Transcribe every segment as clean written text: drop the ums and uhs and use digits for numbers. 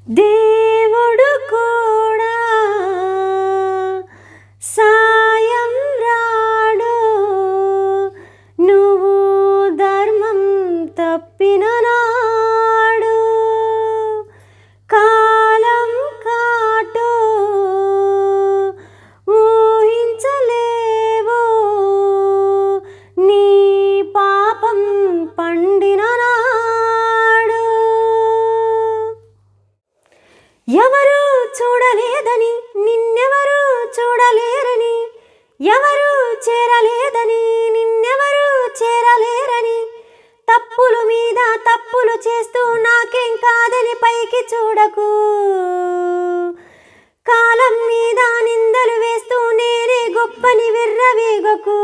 దేవుడు కూడా సాయం రాడు, నువ్వు ధర్మం తప్పిన నాడు. కాలం కాటు ఊహించలేవు, నీ పాపం పండిన నాడు. ఎవరు చూడలేదని నిన్నెవరు చూడలేరని, ఎవరు చేరలేదని నిన్నెవరు చేరలేరని, తప్పులు మీద తప్పులు చేస్తూ నాకేం కాదని పైకి చూడకు. కాలం మీద నిందలు వేస్తూ నేనే గొప్పని విర్రవీగకు.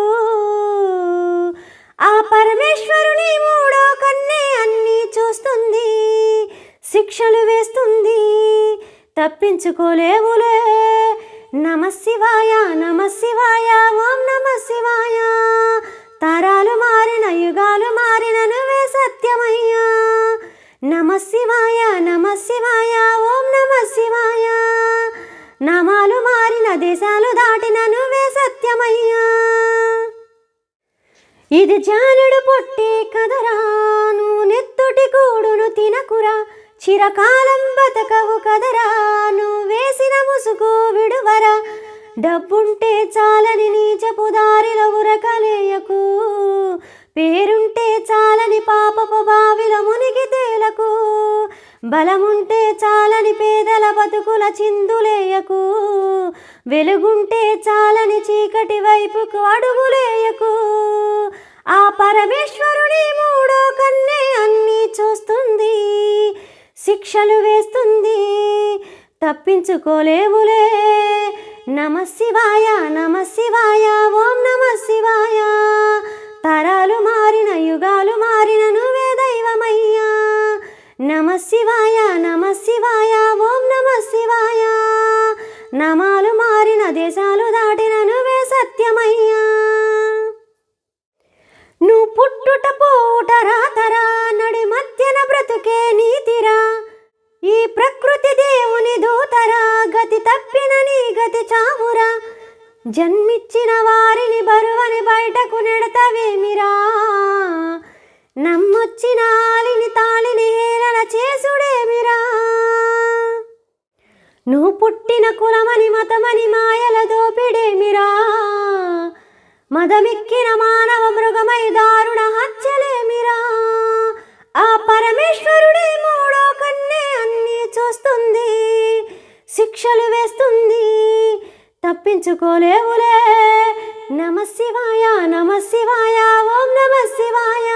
ఆ పరమేశ్వరుని మూడో కన్నే అన్నీ చూస్తుంది, శిక్షలు వేస్తుంది, తప్పించుకోలేవులే. నమఃశివాయ నమఃశివాయ ఓం నమఃశివాయ. తరాలు మారిన యుగాలు మారిన నువ్వే సత్యమయ్యా. నమఃశివాయ నమఃశివాయ ఓం నమఃశివాయ. నామాలు మారిన దేశాలు దాటిన నువ్వే సత్యమయ్యా. ఇది జానుడు పొట్టే కదరా, నువ్వు నెత్తుటి కూడును తినకురా. చిరకాలం బతకవు కదరా, నువ్వు వేసిన ముసుగు విడువరా. డబ్బుంటే చాలని నీచపు దారిలో ఉరకలేయకు, పేరుంటే చాలని పాపపు బావిలో మునిగి తేలకు. బలముంటే చాలని పేదల బతుకుల చిందులేయకు, వెలుగుంటే చాలని చీకటి వైపుకు అడుగులేయకు. ఆ పరమేశ్వరుని మూడో కన్నే అన్నీ చూస్తుంది, శిక్షలు వేస్తుంది, తప్పించుకోలేవులే. నమఃశివాయ నమఃశివాయ ఓం నమఃశివాయ. తరాలు మారిన యుగాలు మారిన నువ్వే దైవమయ్యా. నమఃశివాయ నమఃశివాయ ఓం నమఃశివాయ. నామాలు మారిన దేశాలు దాటిన నువ్వే సత్యమయ్యా. నువ్వు పుట్టుట పోవుట రాతరా, నడి మధ్యన బ్రతుకే నీతిరా. ఈ ప్రకృతి దేవుని దూతరా, గతి తప్పిన నీ గతి చావురా. జన్మిచ్చిన వారిని బరువని బయటకు నెడతవేమిరా. నమ్మొచ్చిన ఆలిని తాళిని హేళన చేసుడేమిరా. నువ్వు పుట్టిన కులమని మతమని మాయల దోపిడేమిరా. మదమిక్కిన మానవ మృగమై దారుణ హత్యలేమిరా. ఆ పరమేశ్వరుడే మూడో కన్నే అన్నీ చూస్తుంది, శిక్షలు వేస్తుంది, తప్పించుకోలేవులే. నమఃశివాయ నమఃశివాయ ఓం నమఃశివాయ.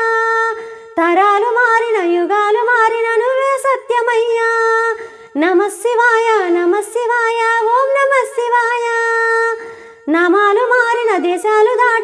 తరాలు మారిన యుగాలు మారిన నువ్వే సత్యమయ్యా. నమఃశివాయ నమఃశివాయ ఓం నమఃశివాయ. నామాలు మారిన దేశాలు దాటి